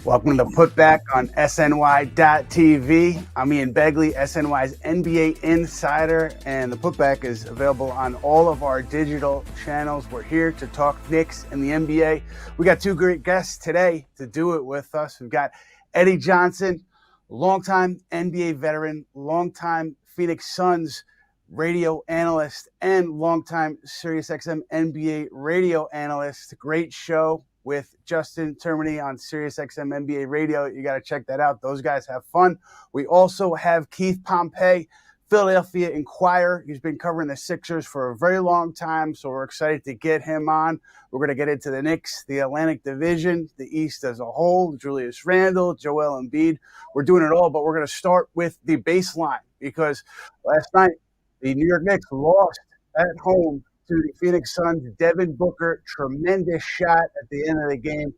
Welcome to Putback on SNY.TV. I'm Ian Begley, SNY's NBA insider, and the Putback is available on all of our digital channels. We're here to talk Knicks and the NBA. We got two great guests today to do it with us. We've got Eddie Johnson, longtime NBA veteran, longtime Phoenix Suns radio analyst, and longtime SiriusXM NBA radio analyst. Great show with Justin Termini on SiriusXM NBA Radio. You got to check that out. Those guys have fun. We also have Keith Pompey, Philadelphia Inquirer. He's been covering the Sixers for a very long time, so we're excited to get him on. We're going to get into the Knicks, the Atlantic Division, the East as a whole, Julius Randle, Joel Embiid. We're doing it all, but we're going to start with the baseline because last night the New York Knicks lost at home to the Phoenix Suns. Devin Booker, tremendous shot at the end of the game.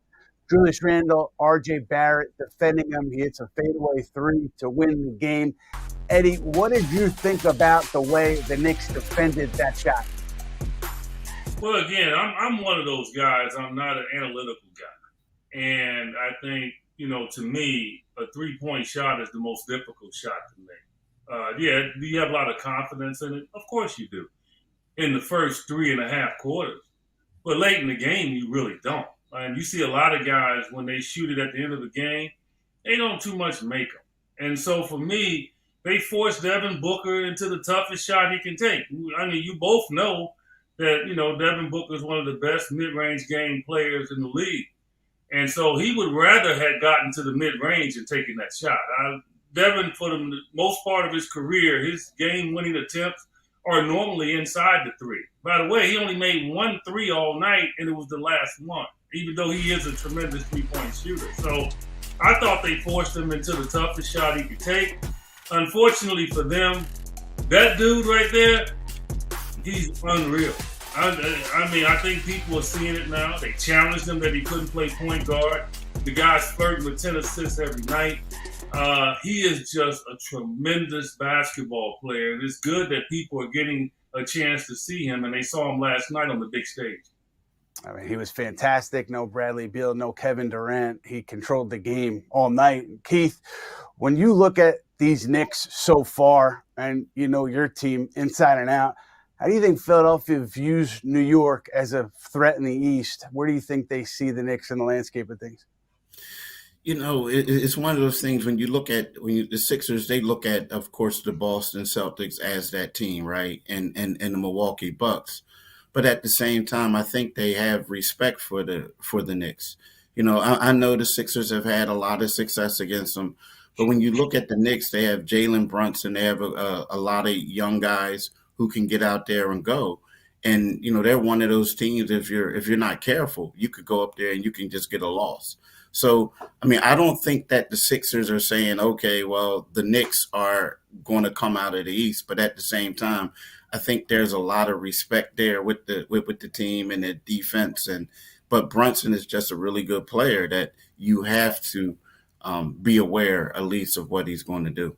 Julius Randle, R.J. Barrett defending him. He hits a fadeaway three to win the game. Eddie, what did you think about the way the Knicks defended that shot? Well, again, I'm one of those guys. I'm not an analytical guy. And I think, to me, a three-point shot is the most difficult shot to make. Do you have a lot of confidence in it? Of course you do. In the first 3.5 quarters. But late in the game, you really don't. And you see a lot of guys, when they shoot it at the end of the game, they don't too much make them. And so for me, they forced Devin Booker into the toughest shot he can take. I mean, you both know that, Devin Booker is one of the best mid-range game players in the league. And so he would rather have gotten to the mid-range and taken that shot. Devin, for the most part of his career, his game-winning attempts are normally inside the three. By the way, he only made 1 3 all night, and it was the last one, even though he is a tremendous three-point shooter. So I thought they forced him into the toughest shot he could take. Unfortunately for them, that dude right there, he's unreal. I think people are seeing it now. They challenged him that he couldn't play point guard. The guy's flirting with 10 assists every night. He is just a tremendous basketball player, and it's good that people are getting a chance to see him, and they saw him last night on the big stage. I mean, he was fantastic. No Bradley Beal, no Kevin Durant. He controlled the game all night. Keith, when you look at these Knicks so far, and you know your team inside and out, how do you think Philadelphia views New York as a threat in the East? Where do you think they see the Knicks in the landscape of things? It's one of those things when you look at the Sixers, they look at, of course, the Boston Celtics as that team, right? And the Milwaukee Bucks. But at the same time, I think they have respect for the Knicks. I know the Sixers have had a lot of success against them. But when you look at the Knicks, they have Jalen Brunson. They have a lot of young guys who can get out there and go. And, they're one of those teams, if you're not careful, you could go up there and you can just get a loss. So, I don't think that the Sixers are saying, okay, well, the Knicks are going to come out of the East. But at the same time, I think there's a lot of respect there with the team and the defense. But Brunson is just a really good player that you have to be aware, at least, of what he's going to do.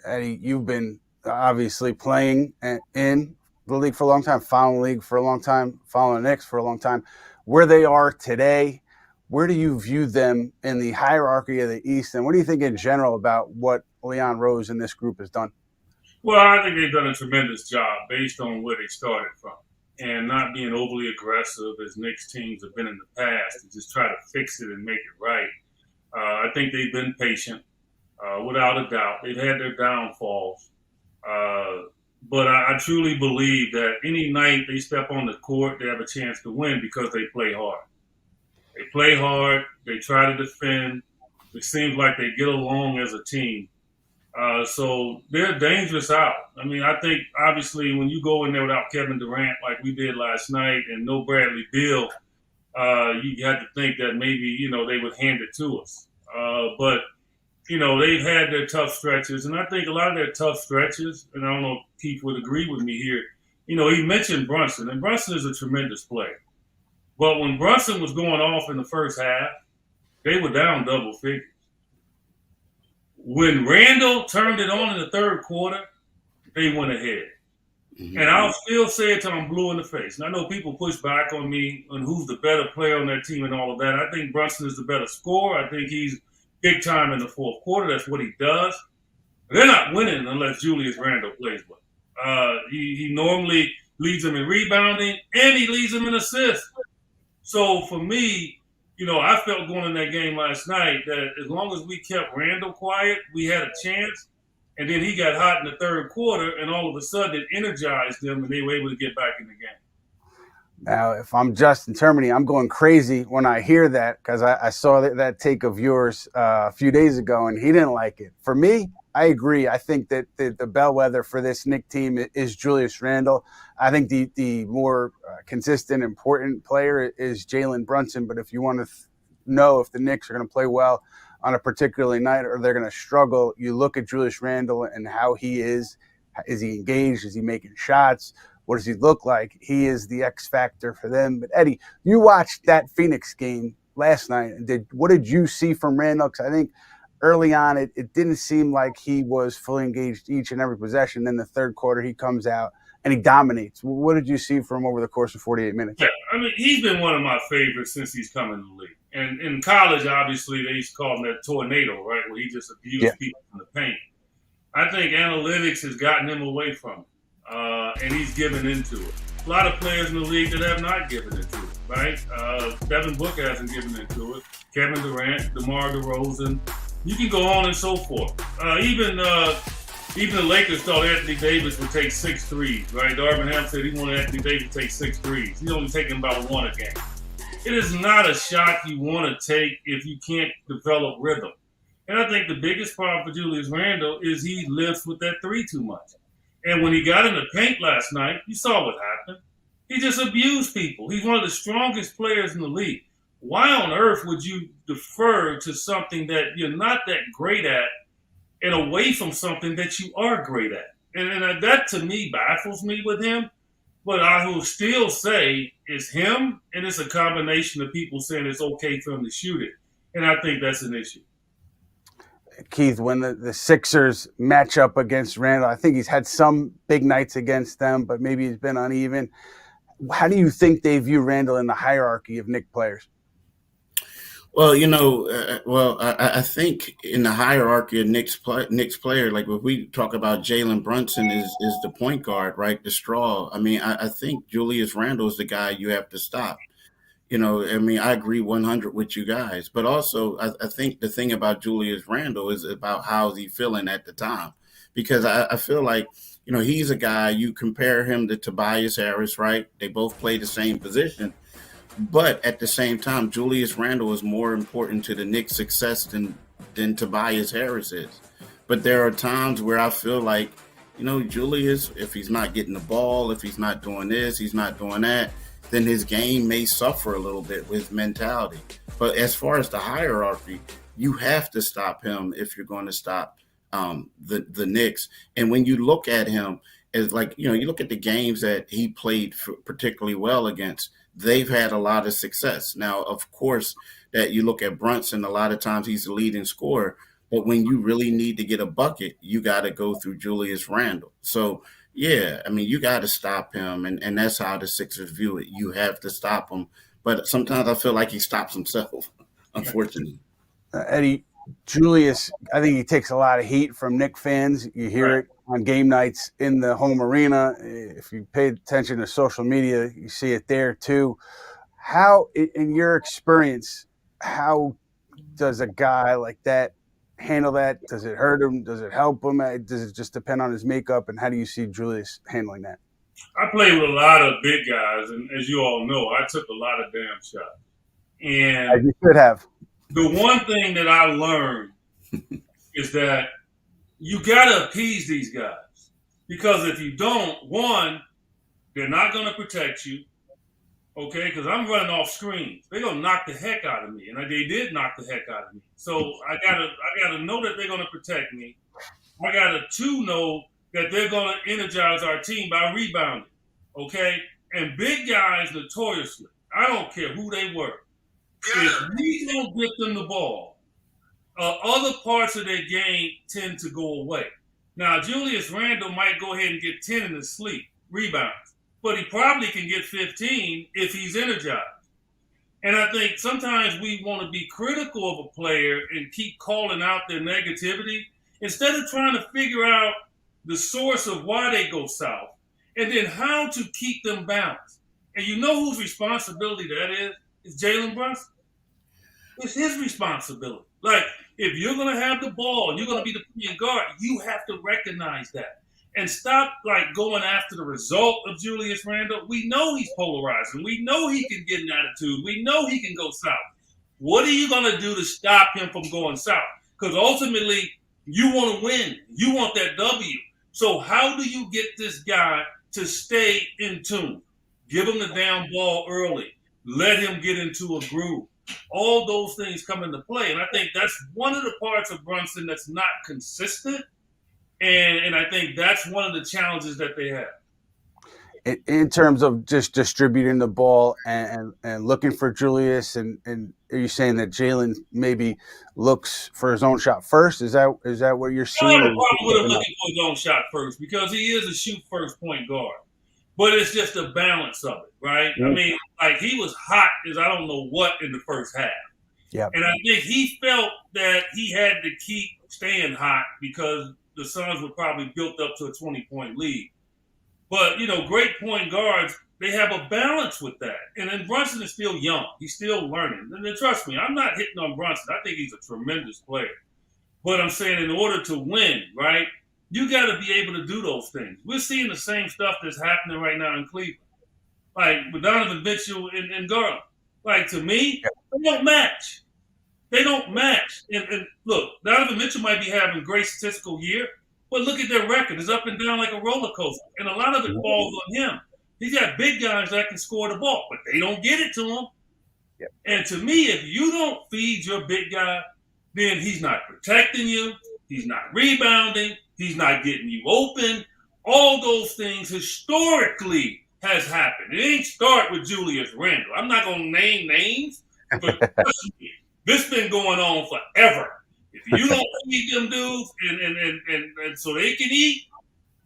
Eddie, you've been obviously playing in the league for a long time, following the league for a long time, following the Knicks for a long time. Where they are today, where do you view them in the hierarchy of the East? And what do you think in general about what Leon Rose and this group has done? Well, I think they've done a tremendous job based on where they started from and not being overly aggressive as Knicks teams have been in the past to just try to fix it and make it right. I think they've been patient, without a doubt. They've had their downfalls. But I truly believe that any night they step on the court, they have a chance to win because they play hard. They play hard. They try to defend. It seems like they get along as a team. So they're dangerous out. I think, obviously, when you go in there without Kevin Durant like we did last night and no Bradley Beal, you have to think that maybe, they would hand it to us. But they've had their tough stretches. And I think a lot of their tough stretches, and I don't know if Keith would agree with me here, he mentioned Brunson. And Brunson is a tremendous player. But when Brunson was going off in the first half, they were down double figures. When Randle turned it on in the third quarter, they went ahead. And I'll still say it till I'm blue in the face. And I know people push back on me on who's the better player on that team and all of that. I think Brunson is the better scorer. I think he's big time in the fourth quarter. That's what he does. But they're not winning unless Julius Randle plays well. He normally leads them in rebounding, and he leads them in assists. So for me, I felt going in that game last night that as long as we kept Randle quiet, we had a chance. And then he got hot in the third quarter, and all of a sudden it energized them, and they were able to get back in the game. Now, if I'm Justin Termini, I'm going crazy when I hear that because I saw that take of yours a few days ago, and he didn't like it. For me, I agree. I think that the bellwether for this Knicks team is Julius Randle. I think the more consistent, important player is Jalen Brunson. But if you want to know if the Knicks are going to play well on a particular night or they're going to struggle, you look at Julius Randle and how he is. Is he engaged? Is he making shots? What does he look like? He is the X factor for them. But Eddie, you watched that Phoenix game last night. What did you see from Randle? Because I think early on it didn't seem like he was fully engaged each and every possession. Then the third quarter he comes out and he dominates. What did you see from him over the course of 48 minutes? Yeah, I mean, he's been one of my favorites since he's come in the league. And in college, obviously, they used to call him that tornado, right, where he just abused people in the paint. I think analytics has gotten him away from it, and he's given into it. A lot of players in the league that have not given into it, right? Devin Booker hasn't given into it. Kevin Durant, DeMar DeRozan. You can go on and so forth. Even the Lakers thought Anthony Davis would take 6 threes, right? Darvin Ham said he wanted Anthony Davis to take 6 threes. He's only taking about 1 a game. It is not a shot you want to take if you can't develop rhythm. And I think the biggest problem for Julius Randle is he lives with that 3 too much. And when he got in the paint last night, you saw what happened. He just abused people. He's one of the strongest players in the league. Why on earth would you defer to something that you're not that great at and away from something that you are great at? And that, to me, baffles me with him. But I will still say it's him, and it's a combination of people saying it's okay for him to shoot it. And I think that's an issue. Keith, when the Sixers match up against Randle, I think he's had some big nights against them, but maybe he's been uneven. How do you think they view Randle in the hierarchy of Knicks players? Well, I think in the hierarchy of Knicks player, like if we talk about Jalen Brunson is the point guard, right? The straw. I mean, I think Julius Randle is the guy you have to stop. I agree 100 with you guys, but also I think the thing about Julius Randle is about how's he feeling at the time, because I feel like, he's a guy, you compare him to Tobias Harris, right? They both play the same position. But at the same time, Julius Randle is more important to the Knicks' success than Tobias Harris is. But there are times where I feel like, Julius, if he's not getting the ball, if he's not doing this, he's not doing that, then his game may suffer a little bit with mentality. But as far as the hierarchy, you have to stop him if you're going to stop the Knicks. And when you look at him, as like, you look at the games that he played particularly well against, they've had a lot of success. Now, of course, that you look at Brunson, a lot of times he's the leading scorer. But when you really need to get a bucket, you got to go through Julius Randle. So, yeah, I mean, you got to stop him. And that's how the Sixers view it. You have to stop him. But sometimes I feel like he stops himself, unfortunately. Eddie, Julius, I think he takes a lot of heat from Knicks fans. You hear it on game nights in the home arena. If you pay attention to social media, you see it there too. How, in your experience, how does a guy like that handle that? Does it hurt him? Does it help him? Does it just depend on his makeup? And how do you see Julius handling that? I played with a lot of big guys, and as you all know, I took a lot of damn shots. And as you should have. The one thing that I learned is that you got to appease these guys. Because if you don't, one, they're not going to protect you, okay? Because I'm running off screens. They're going to knock the heck out of me. And they did knock the heck out of me. So I gotta know that they're going to protect me. I got to, two, know that they're going to energize our team by rebounding, okay? And big guys notoriously, I don't care who they were, if we don't get them the ball, other parts of their game tend to go away. Now, Julius Randle might go ahead and get 10 in his sleep, rebounds, but he probably can get 15 if he's energized. And I think sometimes we want to be critical of a player and keep calling out their negativity instead of trying to figure out the source of why they go south and then how to keep them balanced. And you know whose responsibility that is? It's Jalen Brunson. It's his responsibility. Like, if you're going to have the ball and you're going to be the point guard, you have to recognize that. And stop, like, going after the result of Julius Randle. We know he's polarizing. We know he can get an attitude. We know he can go south. What are you going to do to stop him from going south? Because ultimately, you want to win. You want that W. So how do you get this guy to stay in tune? Give him the down ball early. Let him get into a groove. All those things come into play. And I think that's one of the parts of Brunson that's not consistent. And I think that's one of the challenges that they have. In terms of just distributing the ball and looking for Julius, and are you saying that Jalen maybe looks for his own shot first? Is that what you're seeing? I have a problem with him looking for his own shot first because he is a shoot first point guard. But it's just a balance of it, right? Mm-hmm. I mean, like, he was hot as I don't know what in the first half. Yeah. And I think he felt that he had to keep staying hot because the Suns were probably built up to a 20-point lead. But, you know, great point guards, they have a balance with that. And then Brunson is still young. He's still learning. And then trust me, I'm not hitting on Brunson. I think he's a tremendous player. But I'm saying in order to win, right, you got to be able to do those things. We're seeing the same stuff that's happening right now in Cleveland. Like with Donovan Mitchell and Garland. Like, to me, they don't match. They don't match. And look, Donovan Mitchell might be having a great statistical year, but look at their record. It's up and down like a roller coaster. And a lot of it falls on him. He's got big guys that can score the ball, but they don't get it to him. Yep. And to me, if you don't feed your big guy, then he's not protecting you. He's not rebounding. He's not getting you open. All those things historically has happened. It ain't start with Julius Randle. I'm not going to name names, but trust me, this been going on forever. If you don't feed them dudes and so they can eat,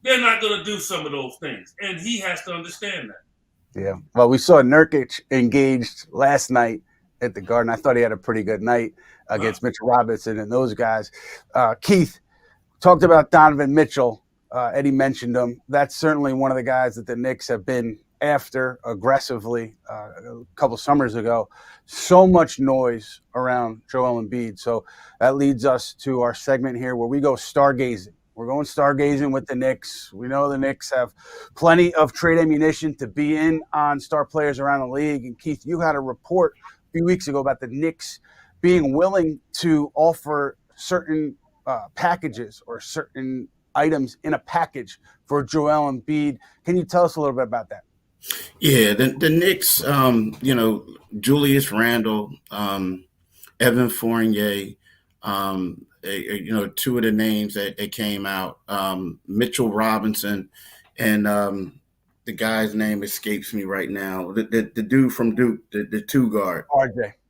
they're not going to do some of those things. And he has to understand that. Yeah. Well, we saw Nurkic engaged last night at the Garden. I thought he had a pretty good night against Mitchell Robinson and those guys. Keith, talked about Donovan Mitchell. Eddie mentioned him. That's certainly one of the guys that the Knicks have been after aggressively a couple summers ago. So much noise around Joel Embiid. So that leads us to our segment here where we go stargazing. We're going stargazing with the Knicks. We know the Knicks have plenty of trade ammunition to be in on star players around the league. And Keith, you had a report a few weeks ago about the Knicks being willing to offer certain packages or certain items in a package for Joel Embiid. Can you tell us a little bit about that? Yeah, the Knicks, Julius Randle, Evan Fournier, two of the names that came out, Mitchell Robinson, and the guy's name escapes me right now. The dude from Duke, the two guard.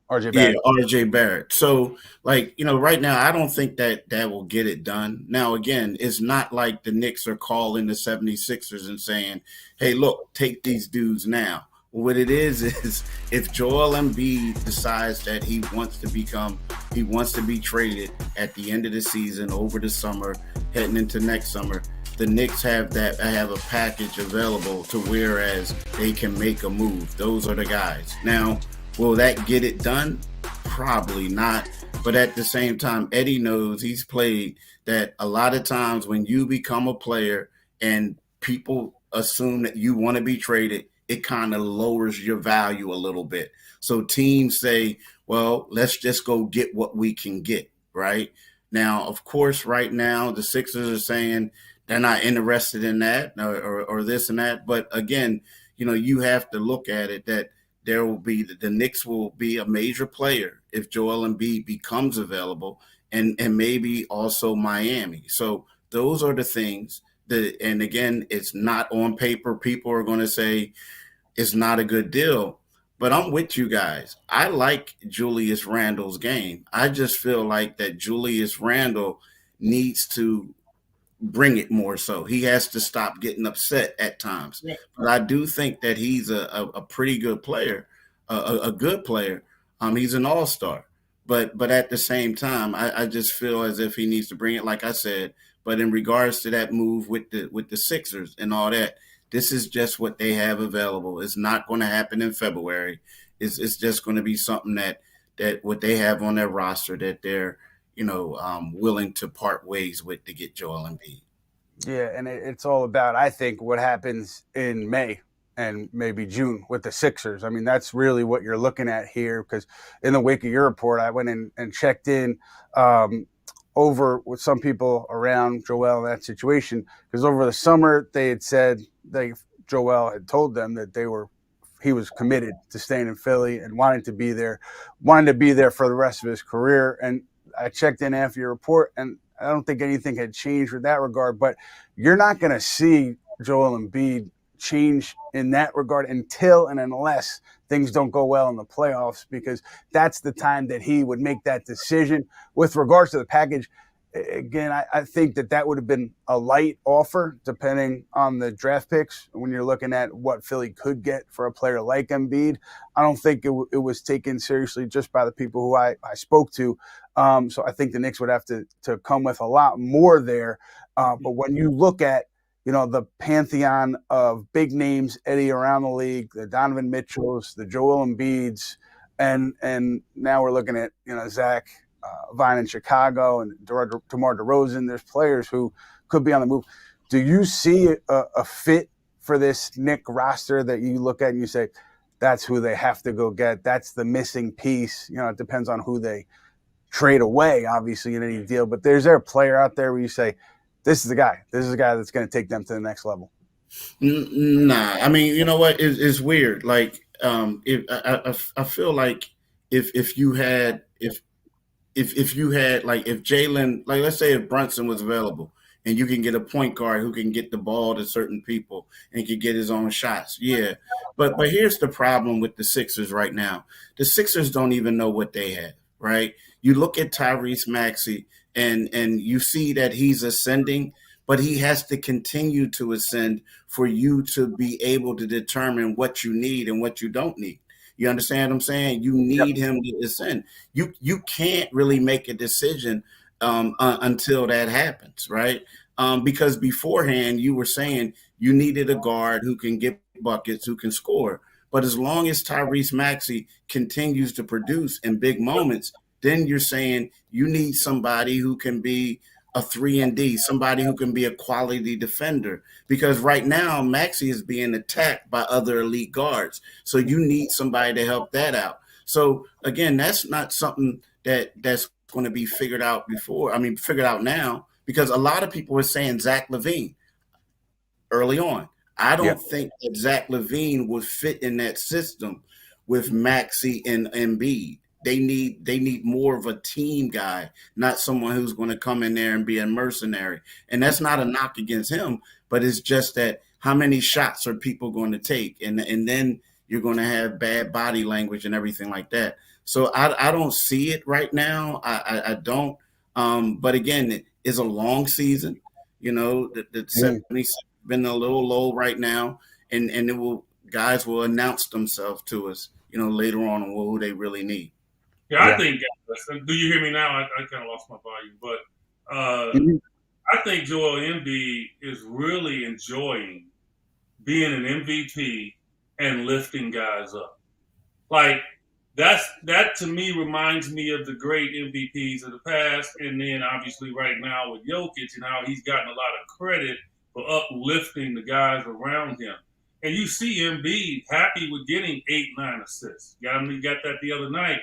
RJ Barrett. Yeah, RJ Barrett. So, right now, I don't think that will get it done. Now, again, it's not like the Knicks are calling the 76ers and saying, hey, look, take these dudes now. What it is if Joel Embiid decides that he wants to be traded at the end of the season, over the summer, heading into next summer, the Knicks have a package available to whereas they can make a move. Those are the guys. Now, will that get it done? Probably not. But at the same time, Eddie knows, he's played, that a lot of times when you become a player and people assume that you want to be traded, it kind of lowers your value a little bit. So teams say, well, let's just go get what we can get, right? Now, of course, right now, the Sixers are saying they're not interested in that or this and that. But again, you have to look at it that the Knicks will be a major player if Joel Embiid becomes available, and maybe also Miami. So those are the things and again, it's not on paper. People are going to say it's not a good deal, but I'm with you guys. I like Julius Randle's game. I just feel like that Julius Randle needs to bring it more so. He has to stop getting upset at times. Yeah. But I do think that he's a pretty good player, a good player. He's an all-star. But at the same time, I just feel as if he needs to bring it, like I said. But in regards to that move with the Sixers and all that, this is just what they have available. It's not going to happen in February. It's just going to be something that what they have on their roster that they're willing to part ways with to get Joel Embiid. Yeah, and it's all about, I think, what happens in May and maybe June with the Sixers. I mean, that's really what you're looking at here, because in the wake of your report, I went in and checked in over with some people around Joel in that situation, because over the summer they had said Joel had told them that he was committed to staying in Philly and wanted to be there for the rest of his career. And I checked in after your report, and I don't think anything had changed with that regard. But you're not going to see Joel Embiid change in that regard until and unless things don't go well in the playoffs, because that's the time that he would make that decision. With regards to the package, again, I think that would have been a light offer depending on the draft picks when you're looking at what Philly could get for a player like Embiid. I don't think it was taken seriously just by the people who I spoke to. So I think the Knicks would have to come with a lot more there. But when you look at the pantheon of big names eddy around the league, the Donovan Mitchells, the Joel Embiids, and now we're looking at Zach Vine in Chicago and DeMar DeRozan. There's players who could be on the move. Do you see a fit for this Knick roster that you look at and you say, that's who they have to go get? That's the missing piece. It depends on who they trade away, obviously, in any deal. But is there a player out there where you say, this is the guy. This is the guy that's going to take them to the next level? Nah. I mean, you know what? It's weird. Like, I feel like if you had like, if Jalen, like, let's say if Brunson was available and you can get a point guard who can get the ball to certain people and can get his own shots. Yeah. But here's the problem with the Sixers right now. The Sixers don't even know what they have, right? You look at Tyrese Maxey and you see that he's ascending, but he has to continue to ascend for you to be able to determine what you need and what you don't need. You understand what I'm saying? You need him to ascend. You can't really make a decision until that happens, right? Because beforehand you were saying you needed a guard who can get buckets, who can score. But as long as Tyrese Maxey continues to produce in big moments, then you're saying you need somebody who can be a 3-and-D, somebody who can be a quality defender. Because right now, Maxey is being attacked by other elite guards. So you need somebody to help that out. So, again, that's not something that's going to be figured out now, because a lot of people were saying Zach LaVine early on. I don't think that Zach LaVine would fit in that system with Maxey and Embiid. They need more of a team guy, not someone who's going to come in there and be a mercenary. And that's not a knock against him, but it's just that how many shots are people going to take? And then you're going to have bad body language and everything like that. So I don't see it right now. I don't. But again, it's a long season. The 76 been a little low right now, and guys will announce themselves to us, later on who they really need. Yeah, I think. Do you hear me now? I kind of lost my volume, but I think Joel Embiid is really enjoying being an MVP and lifting guys up. Like that to me reminds me of the great MVPs of the past, and then obviously right now with Jokic and how he's gotten a lot of credit for uplifting the guys around him. And you see Embiid happy with getting 8-9 assists. He got that the other night.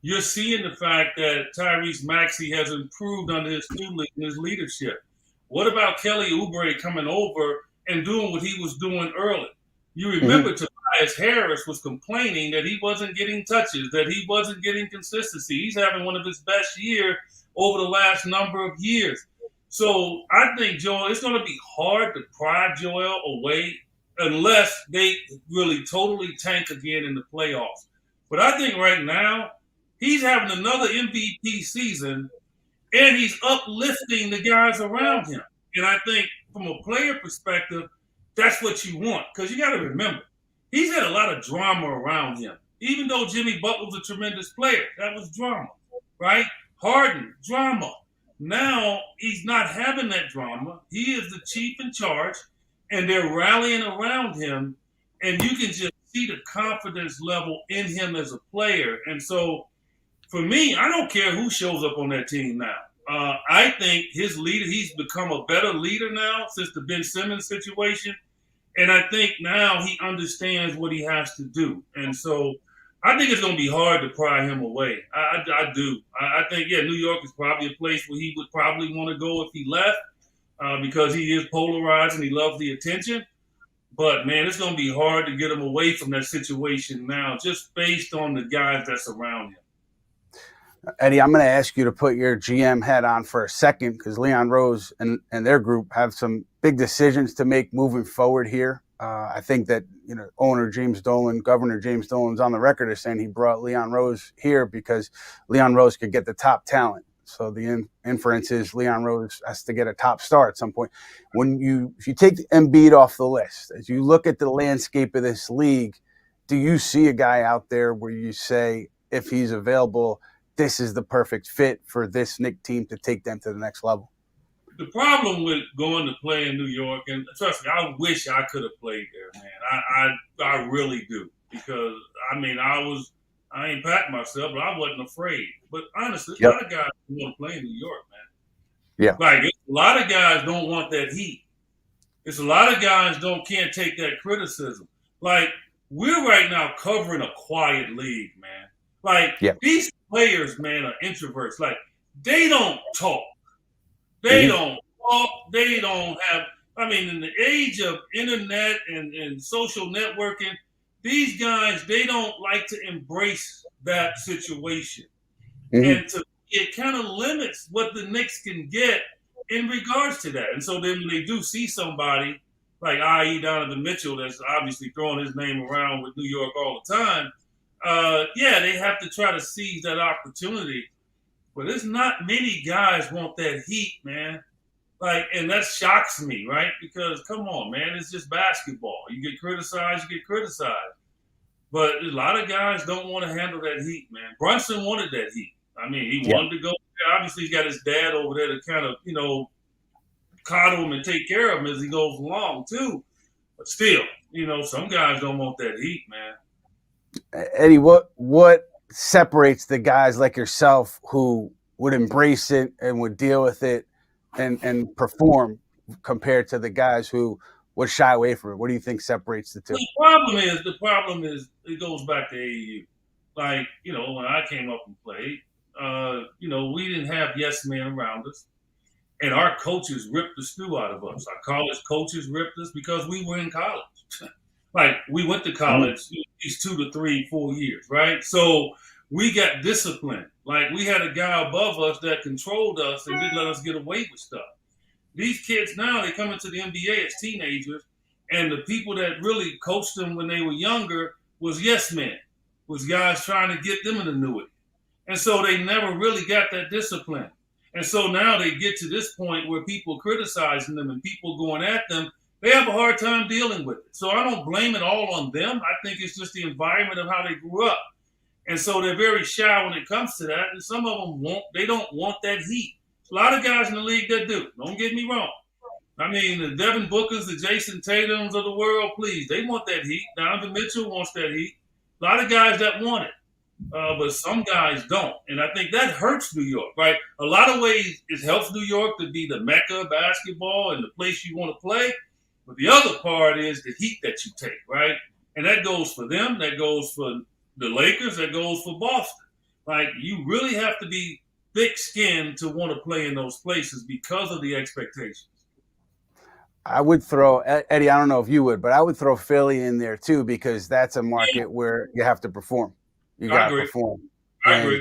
You're seeing the fact that Tyrese Maxey has improved under his tutelage and his leadership. What about Kelly Oubre coming over and doing what he was doing early? You remember Tobias Harris was complaining that he wasn't getting touches, that he wasn't getting consistency. He's having one of his best years over the last number of years. So I think, Joel, it's going to be hard to pry Joel away unless they really totally tank again in the playoffs. But I think right now, he's having another MVP season, and he's uplifting the guys around him. And I think from a player perspective, that's what you want. Because you got to remember, he's had a lot of drama around him. Even though Jimmy Butler's a tremendous player, that was drama, right? Harden, drama. Now he's not having that drama. He is the chief in charge, and they're rallying around him, and you can just see the confidence level in him as a player. And so, for me, I don't care who shows up on that team now. I think his leader, he's become a better leader now since the Ben Simmons situation. And I think now he understands what he has to do. And so I think it's going to be hard to pry him away. I do. I think, yeah, New York is probably a place where he would probably want to go if he left because he is polarized and he loves the attention. But, man, it's going to be hard to get him away from that situation now just based on the guys that's around him. Eddie, I'm going to ask you to put your GM hat on for a second because Leon Rose and their group have some big decisions to make moving forward here. I think that, owner James Dolan, Governor James Dolan's on the record as saying he brought Leon Rose here because Leon Rose could get the top talent. So the inference is Leon Rose has to get a top star at some point. If you take Embiid off the list, as you look at the landscape of this league, do you see a guy out there where you say, if he's available, this is the perfect fit for this Knicks team to take them to the next level? The problem with going to play in New York, and trust me, I wish I could have played there, man. I really do. Because, I ain't patting myself, but I wasn't afraid. But honestly, there's a lot of guys who want to play in New York, man. Yeah. Like, a lot of guys don't want that heat. It's a lot of guys can't take that criticism. Like, we're right now covering a quiet league, man. Like, these players, man, are introverts. Like, they don't talk. They don't talk. They don't have – in the age of internet and social networking, these guys, they don't like to embrace that situation. And it kind of limits what the Knicks can get in regards to that. And so then when they do see somebody like i.e. Donovan Mitchell that's obviously throwing his name around with New York all the time, they have to try to seize that opportunity. But there's not many guys want that heat, man. Like, and that shocks me, right? Because, come on, man, it's just basketball. You get criticized. But a lot of guys don't want to handle that heat, man. Brunson wanted that heat. He wanted to go there. Obviously, he's got his dad over there to kind of, coddle him and take care of him as he goes along, too. But still, some guys don't want that heat, man. Eddie, what separates the guys like yourself who would embrace it and would deal with it and perform compared to the guys who would shy away from it? What do you think separates the two? The problem is it goes back to AAU. Like, when I came up and played, we didn't have yes men around us. And our coaches ripped the stew out of us. Our college coaches ripped us because we were in college. Like, we went to college these 2 to 3, 4 years, right? So we got disciplined. Like, we had a guy above us that controlled us and didn't let us get away with stuff. These kids now, they come into the NBA as teenagers, and the people that really coached them when they were younger was yes men, was guys trying to get them an annuity. And so they never really got that discipline. And so now they get to this point where people criticizing them and people going at them, they have a hard time dealing with it. So I don't blame it all on them. I think it's just the environment of how they grew up. And so they're very shy when it comes to that. And some of them they don't want that heat. A lot of guys in the league that do. Don't get me wrong. The Devin Bookers, the Jason Tatums of the world, please, they want that heat. Donovan Mitchell wants that heat. A lot of guys that want it. But some guys don't. And I think that hurts New York, right? A lot of ways it helps New York to be the mecca of basketball and the place you want to play. But the other part is the heat that you take, right? And that goes for them. That goes for the Lakers. That goes for Boston. Like, you really have to be thick-skinned to want to play in those places because of the expectations. I would throw, Eddie, I don't know if you would, but I would throw Philly in there too because that's a market where you have to perform. You got to perform. I agree.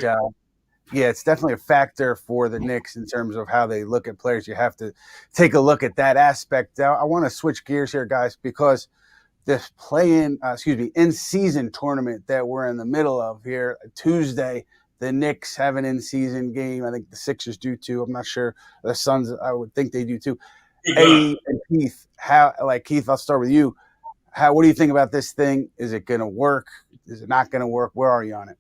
It's definitely a factor for the Knicks in terms of how they look at players. You have to take a look at that aspect. Now, I want to switch gears here, guys, because this in-season tournament that we're in the middle of here, Tuesday, the Knicks have an in-season game. I think the Sixers do too. I'm not sure. The Suns, I would think they do too. Eddie and Keith, Keith, I'll start with you. What do you think about this thing? Is it going to work? Is it not going to work? Where are you on it?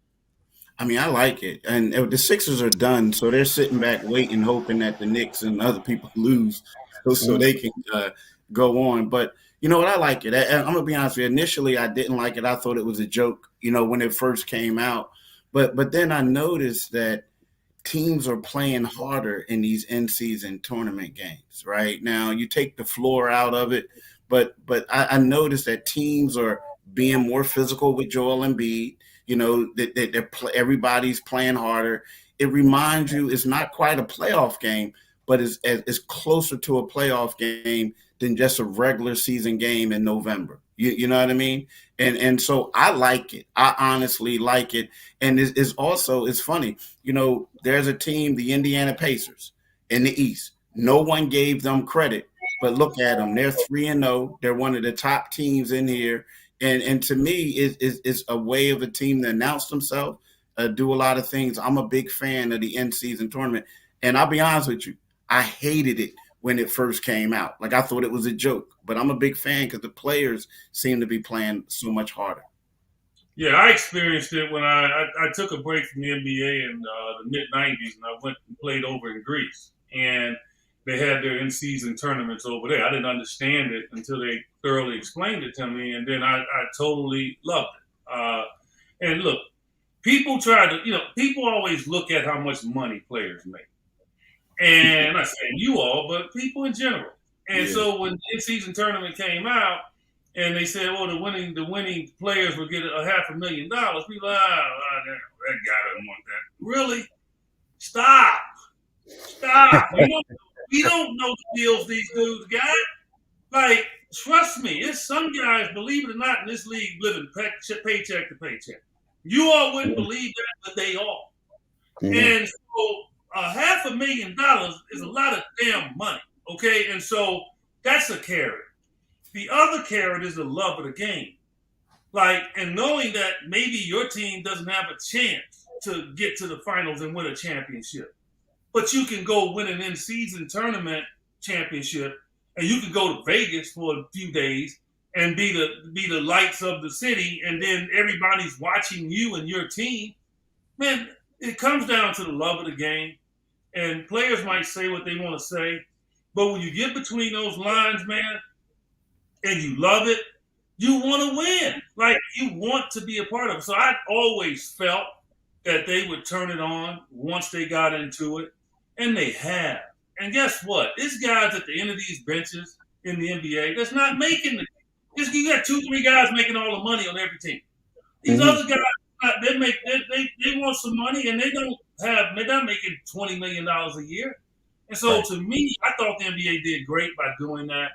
I mean, I like it. And the Sixers are done, so they're sitting back waiting, hoping that the Knicks and other people lose so they can go on. But you know what? I like it. I'm going to be honest with you. Initially, I didn't like it. I thought it was a joke, when it first came out. But then I noticed that teams are playing harder in these in-season tournament games, right? Now, you take the floor out of it, but I noticed that teams are being more physical with Joel Embiid. Everybody's playing harder. It reminds you it's not quite a playoff game, but it's closer to a playoff game than just a regular season game in November. You know what I mean? And so I like it. I honestly like it. And it's funny. There's a team, the Indiana Pacers in the East. No one gave them credit, but look at them. They're 3-0. They're one of the top teams in here. And to me, it's a way of a team to announce themselves, do a lot of things. I'm a big fan of the in-season tournament. And I'll be honest with you, I hated it when it first came out. Like, I thought it was a joke. But I'm a big fan because the players seem to be playing so much harder. Yeah, I experienced it when I took a break from the NBA in the mid-'90s, and I went and played over in Greece. And they had their in-season tournaments over there. I didn't understand it until they thoroughly explained it to me, and then I totally loved it. And look, people always look at how much money players make. And I'm not saying you all, but people in general. And so when the in-season tournament came out, and they said, well, the winning players will get $500,000, people are like, that guy doesn't want that. Really? Stop. We don't know the deals these dudes got. Like, trust me, it's some guys, believe it or not, in this league living paycheck to paycheck. You all wouldn't believe that, but they are. And so $500,000 is a lot of damn money, okay? And so that's a carrot. The other carrot is the love of the game. Like, and knowing that maybe your team doesn't have a chance to get to the finals and win a championship. But you can go win an in-season tournament championship, and you can go to Vegas for a few days and be the lights of the city, and then everybody's watching you and your team. Man, it comes down to the love of the game, and players might say what they want to say, but when you get between those lines, man, and you love it, you want to win. Like, you want to be a part of it. So I always felt that they would turn it on once they got into it. And they have. And guess what? There's guys at the end of these benches in the NBA that's not making it. You got 2-3 guys making all the money on every team. These other guys, they want some money, and they're not making $20 million a year. And so to me, I thought the NBA did great by doing that,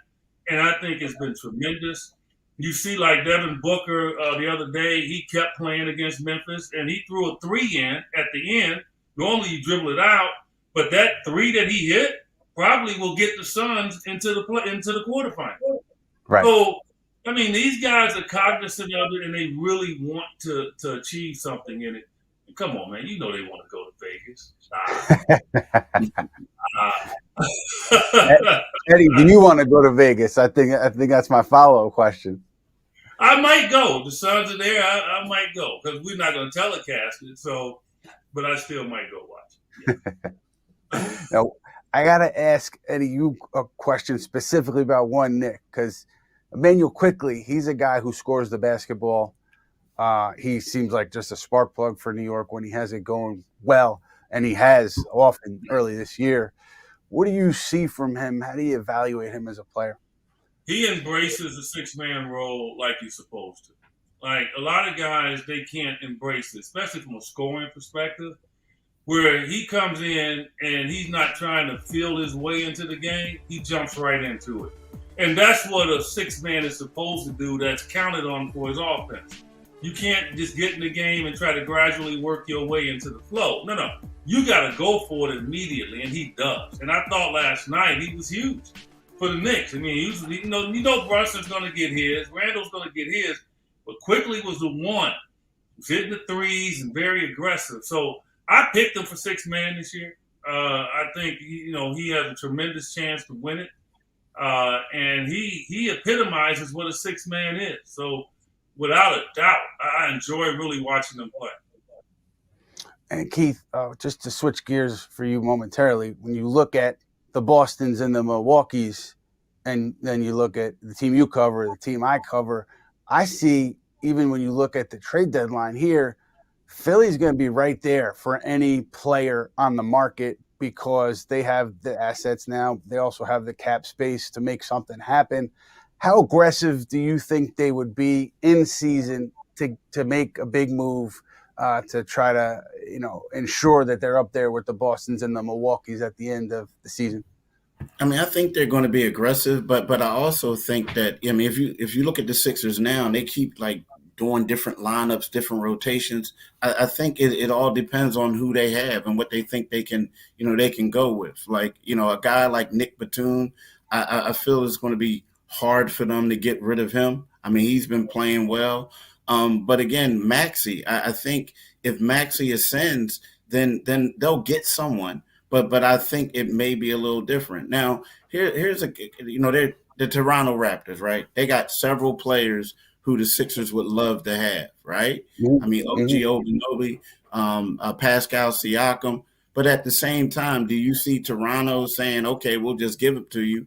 and I think it's been tremendous. You see, like Devin Booker the other day, he kept playing against Memphis, and he threw a 3 in at the end. Normally you dribble it out. But that 3 that he hit probably will get the Suns into the quarterfinals. Right. So, I mean, these guys are cognizant of it, and they really want to achieve something in it. And come on, man. You know they want to go to Vegas. Eddie, do you want to go to Vegas? I think that's my follow-up question. I might go. The Suns are there. I might go because we're not going to telecast it. So, but I still might go watch it. Yeah. Now, I got to ask Eddie you a question specifically about one Knick, because Immanuel Quickley, he's a guy who scores the basketball. He seems like just a spark plug for New York when he has it going well, and he has often early this year. What do you see from him? How do you evaluate him as a player? He embraces the 6-man role like he's supposed to. Like, a lot of guys, they can't embrace it, especially from a scoring perspective, where he comes in and he's not trying to feel his way into the game. He jumps right into it. And that's what a 6-man is supposed to do, that's counted on for his offense. You can't just get in the game and try to gradually work your way into the flow. No. You got to go for it immediately, and he does. And I thought last night he was huge for the Knicks. I mean, you know Brunson's going to get his, Randle's going to get his, but Quickley was the one who's hitting the threes and very aggressive. So I picked him for 6-man this year. I think he has a tremendous chance to win it. And he epitomizes what a six man is. So without a doubt, I enjoy really watching them play. And Keith, just to switch gears for you momentarily, when you look at the Bostons and the Milwaukees, and then you look at the team you cover, the team I cover, I see, even when you look at the trade deadline here, Philly's going to be right there for any player on the market because they have the assets now. They also have the cap space to make something happen. How aggressive do you think they would be in season to make a big move to try to, ensure that they're up there with the Bostons and the Milwaukees at the end of the season? I mean, I think they're going to be aggressive, but I also think that, I mean, if you look at the Sixers now and they keep like doing different lineups, different rotations, I think it all depends on who they have and what they think they can go with. Like, a guy like Nick Batum, I feel it's going to be hard for them to get rid of him. I mean, he's been playing well. But again, Maxey, I think if Maxey ascends, then they'll get someone. But I think it may be a little different. Now, here's they're the Toronto Raptors, right? They got several players who the Sixers would love to have, right? I mean, OG Anunoby, Pascal Siakam. But at the same time, do you see Toronto saying, "Okay, we'll just give it to you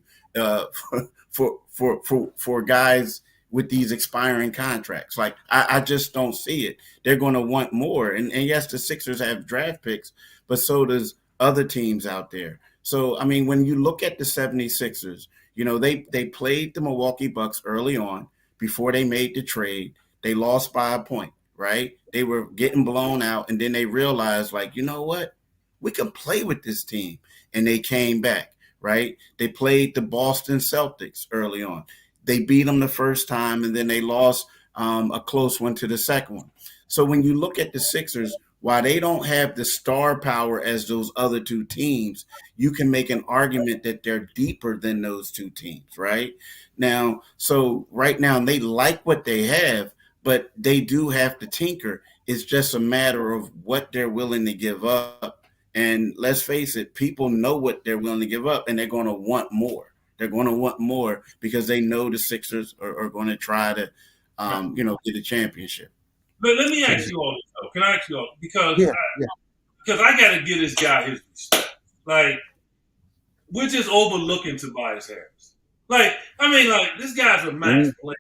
for guys with these expiring contracts"? Like, I just don't see it. They're going to want more. And yes, the Sixers have draft picks, but so does other teams out there. So, I mean, when you look at the 76ers, they played the Milwaukee Bucks early on before they made the trade. They lost by a point, right? They were getting blown out, and then they realized, like, you know what? We can play with this team. And they came back, right? They played the Boston Celtics early on. They beat them the first time, and then they lost a close one to the second one. So when you look at the Sixers, while they don't have the star power as those other two teams, you can make an argument that they're deeper than those two teams, right? Now, so right now they like what they have, but they do have to tinker. It's just a matter of what they're willing to give up. And let's face it, people know what they're willing to give up, and they're going to want more. They're going to want more because they know the Sixers are going to try to, get a championship. But let me ask you all this, though. Can I ask you all? Because I got to give this guy his respect. Like, we're just overlooking Tobias Harris. Like, I mean, this guy's a max player.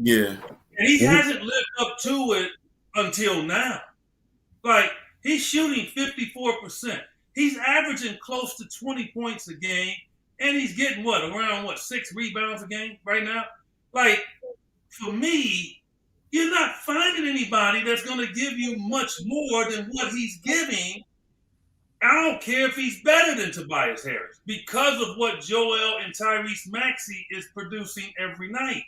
Yeah. And he hasn't lived up to it until now. Like, he's shooting 54%. He's averaging close to 20 points a game. And he's getting around 6 rebounds a game right now? Like, for me, you're not finding anybody that's going to give you much more than what he's giving. I don't care if he's better than Tobias Harris because of what Joel and Tyrese Maxey is producing every night.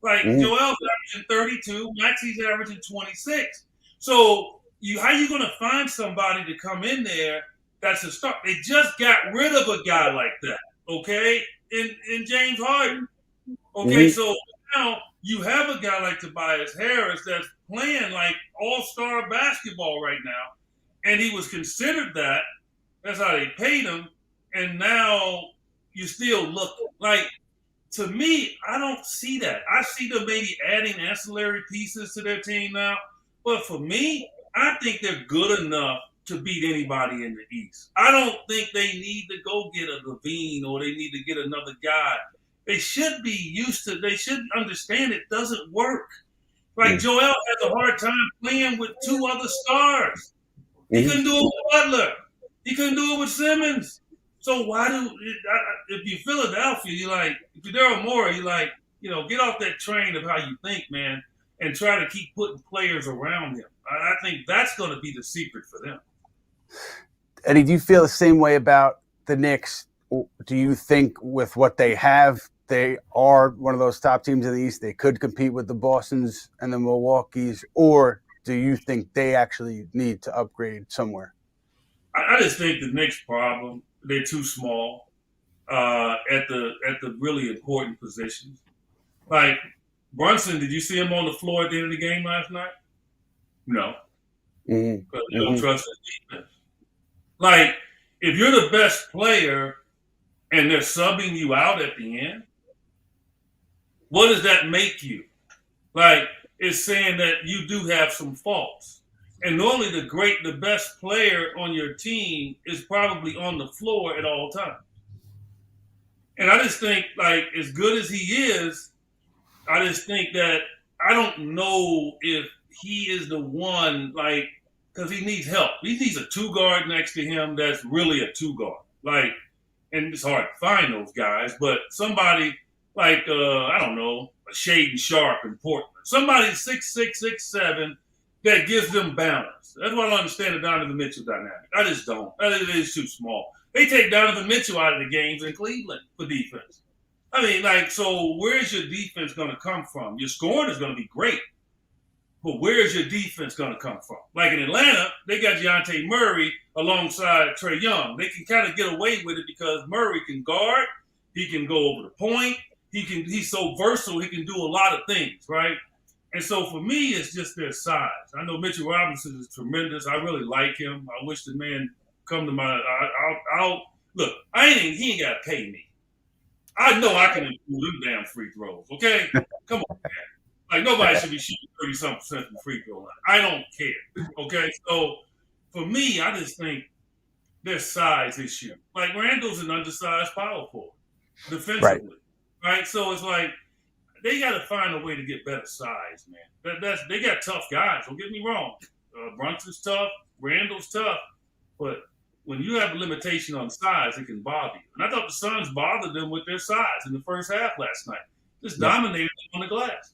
Like, Joel's averaging 32, Maxey's averaging 26. So how you going to find somebody to come in there that's a start? They just got rid of a guy like that, okay, in James Harden. Okay, so now you have a guy like Tobias Harris that's playing like all-star basketball right now, and he was considered that. That's how they paid him, and now you still look like, to me, I don't see that. I see them maybe adding ancillary pieces to their team now, but for me, I think they're good enough to beat anybody in the East. I don't think they need to go get a Levine or they need to get another guy. They should be used to, they should understand it doesn't work. Like, Joel has a hard time playing with two other stars. He couldn't do it with Butler. He couldn't do it with Simmons. So if you're Philadelphia, you're like, if you're Daryl Morey, you're like, get off that train of how you think, man, and try to keep putting players around him. I think that's going to be the secret for them. Eddie, do you feel the same way about the Knicks? Do you think with what they have, they are one of those top teams in the East? They could compete with the Bostons and the Milwaukees, or do you think they actually need to upgrade somewhere? I just think the Knicks' problem, they're too small at the really important positions. Like, Brunson, did you see him on the floor at the end of the game last night? No. Because they don't trust his defense. Like, if you're the best player and they're subbing you out at the end, what does that make you? Like, it's saying that you do have some faults. And normally the best player on your team is probably on the floor at all times. And I just think, like, as good as he is, I just think that I don't know if he is the one, like, because he needs help. He needs a two guard next to him that's really a two guard. Like, and it's hard to find those guys, but somebody like, I don't know, a Shaden Sharp in Portland. Somebody 6'6", 6'7", that gives them balance. That's why I don't understand the Donovan Mitchell dynamic. I just don't. It is too small. They take Donovan Mitchell out of the games in Cleveland for defense. I mean, like, so where's your defense going to come from? Your scoring is going to be great, but where's your defense going to come from? Like in Atlanta, they got Dejounte Murray alongside Trae Young. They can kind of get away with it because Murray can guard. He can go over the point. He's so versatile. He can do a lot of things, right? And so for me, it's just their size. I know Mitchell Robinson is tremendous. I really like him. I wish the man come to my. Look. He ain't got to pay me. I know I can improve them damn free throws. Okay, come on, man. Like nobody should be shooting 30-something% from free throw line. I don't care. Okay, so for me, I just think their size issue. Like Randle's an undersized power forward defensively, right? So it's like they got to find a way to get better size, man. They got tough guys. Don't get me wrong. Brunson's tough. Randle's tough, but when you have a limitation on size, it can bother you. And I thought the Suns bothered them with their size in the first half last night. Just dominated them on the glass.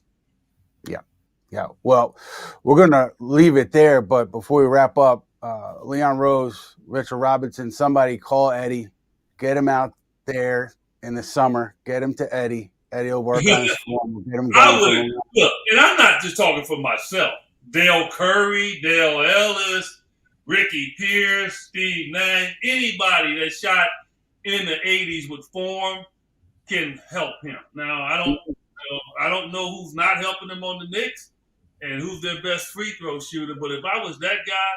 Yeah. Well, we're going to leave it there. But before we wrap up, Leon Rose, Richard Robinson, somebody call Eddie. Get him out there in the summer. Get him to Eddie. Eddie will work on his form. We'll get him going. Look, and I'm not just talking for myself. Dale Curry, Dale Ellis, Ricky Pierce, Steve Nash, anybody that shot in the 80s with form can help him. Now, I don't know who's not helping him on the Knicks and who's their best free throw shooter, but if I was that guy,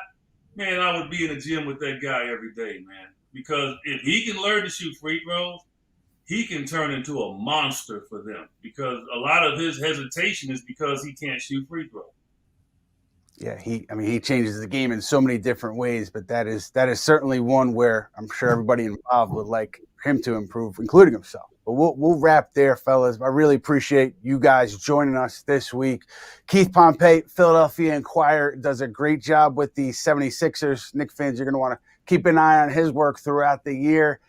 man, I would be in the gym with that guy every day, man. Because if he can learn to shoot free throws, he can turn into a monster for them because a lot of his hesitation is because he can't shoot free throws. Yeah, he changes the game in so many different ways, but that is certainly one where I'm sure everybody involved would like him to improve, including himself. But we'll wrap there, fellas. I really appreciate you guys joining us this week. Keith Pompey, Philadelphia Inquirer, does a great job with the 76ers. Knicks fans, you're going to want to keep an eye on his work throughout the year.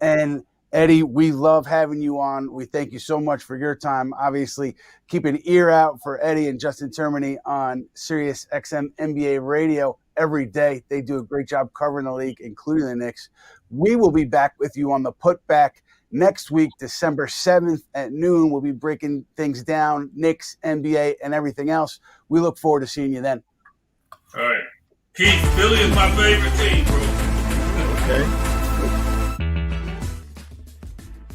And Eddie, we love having you on. We thank you so much for your time. Obviously, keep an ear out for Eddie and Justin Termini on Sirius XM NBA radio every day. They do a great job covering the league, including the Knicks. We will be back with you on the Putback next week, December 7th at noon. We'll be breaking things down, Knicks, NBA, and everything else. We look forward to seeing you then. All right. Keith, Philly is my favorite team, bro. Okay.